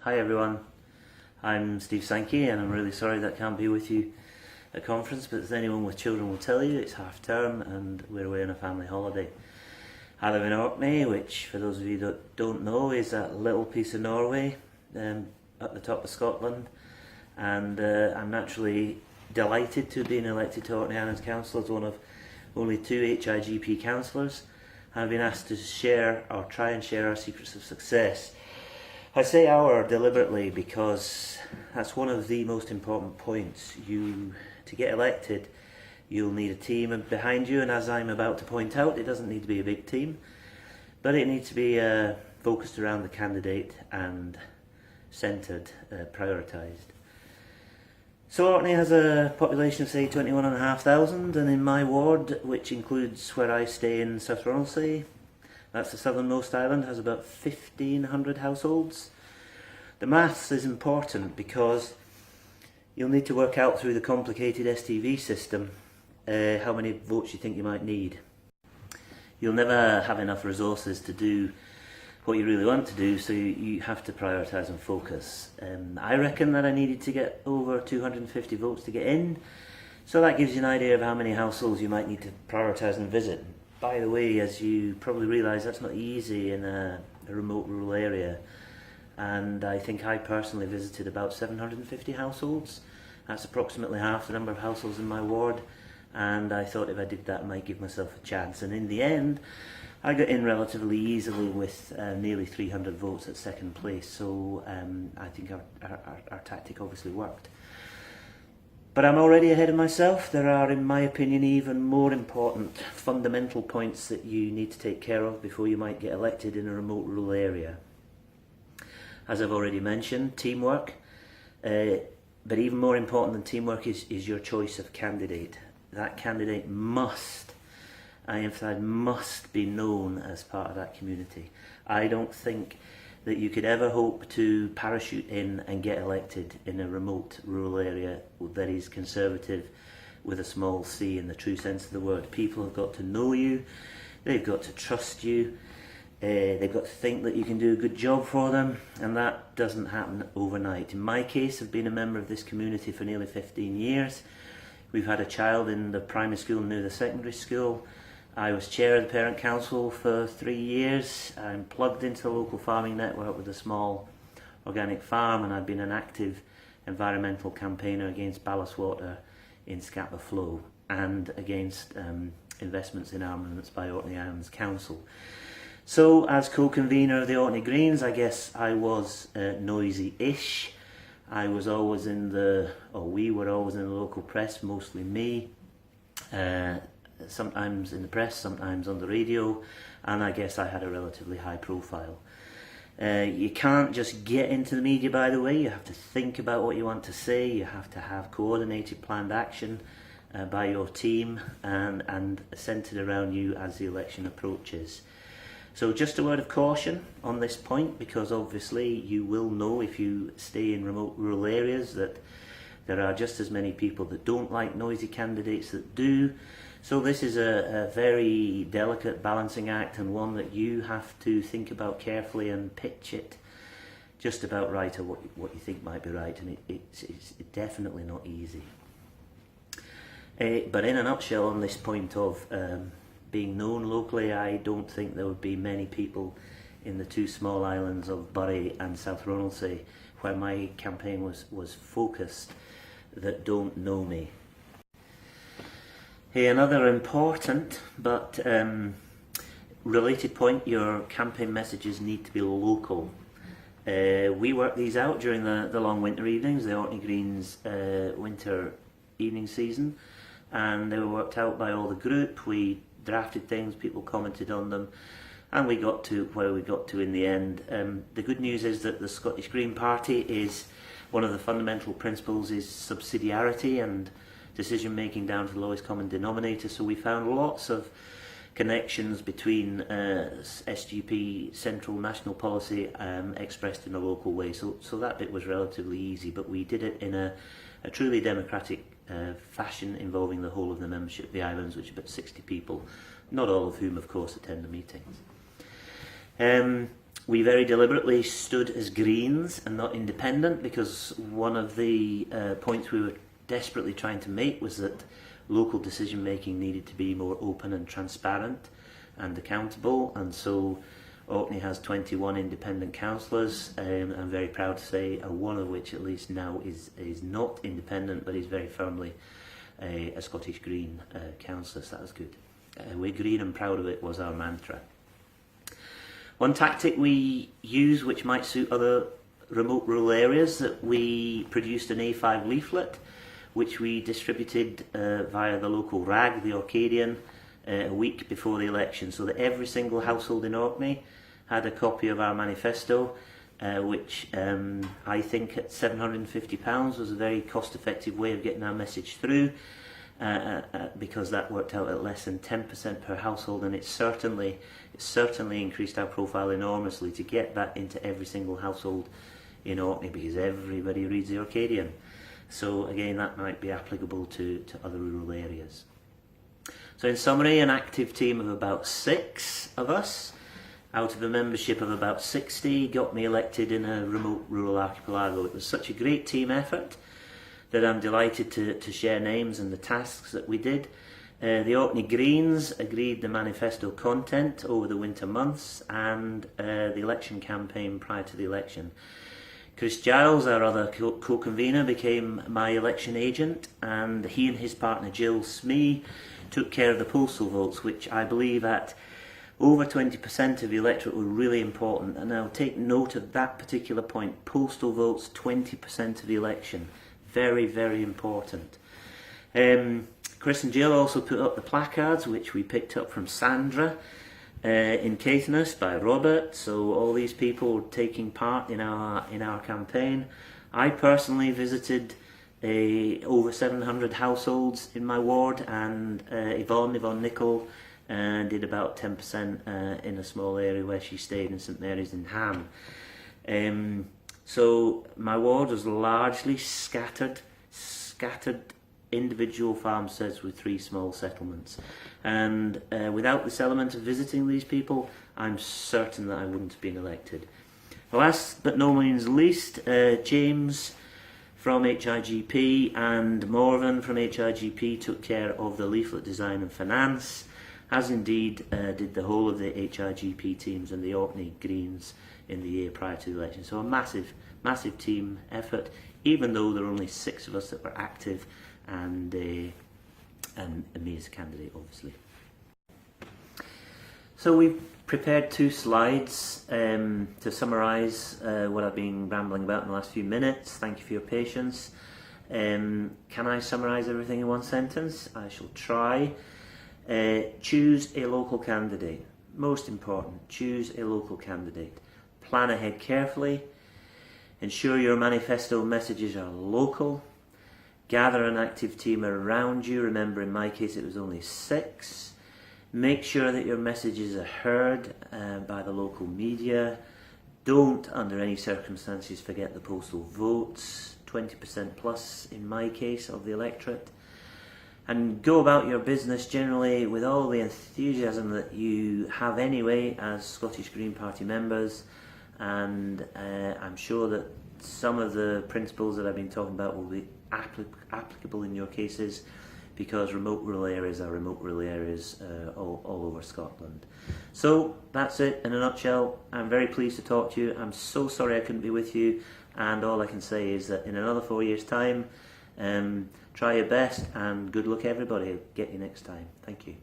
Hi everyone, I'm Steve Sankey and I'm really sorry that I can't be with you at conference, but as anyone with children will tell you, it's half term and we're away on a family holiday. I live in Orkney, which for those of you that don't know is that little piece of Norway at the top of Scotland, and I'm naturally delighted to have been elected to Orkney Islands Council as one of only 2 HIGP councillors. I've been asked to share or try and share our secrets of success. I say our deliberately because that's one of the most important points. To get elected, you'll need a team behind you, and as I'm about to point out, it doesn't need to be a big team, but it needs to be focused around the candidate and centred, prioritised. So Orkney has a population of say 21,500, and in my ward, which includes where I stay in South Ronaldsay, that's the southernmost island, has about 1,500 households. The maths is important because you'll need to work out through the complicated STV system how many votes you think you might need. You'll never have enough resources to do what you really want to do, so you have to prioritise and focus. I reckon that I needed to get over 250 votes to get in, so that gives you an idea of how many households you might need to prioritise and visit. By the way, as you probably realise, that's not easy in a remote rural area, and I think I personally visited about 750 households. That's approximately half the number of households in my ward, and I thought if I did that I might give myself a chance, and in the end I got in relatively easily with nearly 300 votes at second place, so I think our tactic obviously worked. But I'm already ahead of myself. There are, in my opinion, even more important fundamental points that you need to take care of before you might get elected in a remote rural area. As I've already mentioned, teamwork, but even more important than teamwork is your choice of candidate. That candidate must, I emphasise, must be known as part of that community. I don't think that you could ever hope to parachute in and get elected in a remote rural area that is conservative with a small c in the true sense of the word. People have got to know you, they've got to trust you, they've got to think that you can do a good job for them, and that doesn't happen overnight. In my case, I've been a member of this community for nearly 15 years. We've had a child in the primary school and now the secondary school. I was chair of the parent council for 3 years. I'm plugged into the local farming network with a small organic farm, and I've been an active environmental campaigner against ballast water in Cllr flow and against investments in armaments by Orkney Islands Council. So as co-convener of the Orkney Greens, I guess I was noisy-ish. I was always we were always in the local press, mostly me. Sometimes in the press, sometimes on the radio, and I guess I had a relatively high profile. You can't just get into the media, by the way. You have to think about what you want to say. You have to have coordinated planned action by your team and centred around you as the election approaches. So just a word of caution on this point, because obviously you will know if you stay in remote rural areas that there are just as many people that don't like noisy candidates that do. So this is a very delicate balancing act, and one that you have to think about carefully and pitch it just about right, or what you think might be right, and it's definitely not easy. But in a nutshell, on this point of being known locally, I don't think there would be many people in the 2 small islands of Bury and South Ronaldsay, where my campaign was focused, that don't know me. Hey, another important but related point, your campaign messages need to be local. We worked these out during the long winter evenings, the Orkney Greens winter evening season, and they were worked out by all the group. We drafted things, people commented on them, and we got to where we got to in the end. The good news is that the Scottish Green Party is one of the fundamental principles is subsidiarity and decision making down to the lowest common denominator, so we found lots of connections between SGP central national policy expressed in a local way, so that bit was relatively easy, but we did it in a truly democratic fashion involving the whole of the membership of the islands, which is about 60 people, not all of whom of course attend the meetings. We very deliberately stood as Greens and not independent, because one of the points we were desperately trying to make was that local decision making needed to be more open and transparent and accountable, and so Orkney has 21 independent councillors. I'm very proud to say one of which at least now is not independent, but is very firmly a Scottish Green councillor, so that was good. We're green and proud of it was our mantra. One tactic we use, which might suit other remote rural areas, that we produced an A5 leaflet which we distributed via the local rag, the Orcadian, a week before the election, so that every single household in Orkney had a copy of our manifesto, which I think at £750 was a very cost-effective way of getting our message through, because that worked out at less than 10% per household, and it certainly increased our profile enormously to get that into every single household in Orkney, because everybody reads the Orcadian. So again, that might be applicable to other rural areas. So in summary, an active team of about 6 of us out of a membership of about 60 got me elected in a remote rural archipelago. It was such a great team effort that I'm delighted to share names and the tasks that we did. The Orkney Greens agreed the manifesto content over the winter months and the election campaign prior to the election. Chris Giles, our other co-convener, became my election agent, and he and his partner Jill Smee took care of the postal votes, which I believe at over 20% of the electorate were really important. And now take note of that particular point: postal votes, 20% of the election. Very, very important. Chris and Jill also put up the placards, which we picked up from Sandra in Caithness by Robert. So all these people were taking part in our campaign. I personally visited over 700 households in my ward, and Yvonne Nicol did about 10% in a small area where she stayed in St Mary's in Ham. So my ward was largely scattered individual farmsteads with 3 small settlements, and without this element of visiting these people, I'm certain that I wouldn't have been elected. Last but no means least, James from HIGP and Morven from HIGP took care of the leaflet design and finance, as indeed did the whole of the HIGP teams and the Orkney Greens in the year prior to the election. So a massive team effort, even though there were only 6 of us that were active, and me as a candidate, obviously. So we've prepared 2 slides to summarise what I've been rambling about in the last few minutes. Thank you for your patience. Can I summarise everything in one sentence? I shall try. Choose a local candidate. Most important, choose a local candidate. Plan ahead carefully. Ensure your manifesto messages are local. Gather an active team around you. Remember, in my case, it was only 6. Make sure that your messages are heard by the local media. Don't, under any circumstances, forget the postal votes, 20% plus in my case of the electorate. And go about your business generally with all the enthusiasm that you have anyway as Scottish Green Party members, and I'm sure that some of the principles that I've been talking about will be applicable in your cases, because remote rural areas are remote rural areas all over Scotland. So that's it in a nutshell. I'm very pleased to talk to you. I'm so sorry I couldn't be with you, and all I can say is that in another 4 years' time, try your best, and good luck everybody. Get you next time. Thank you.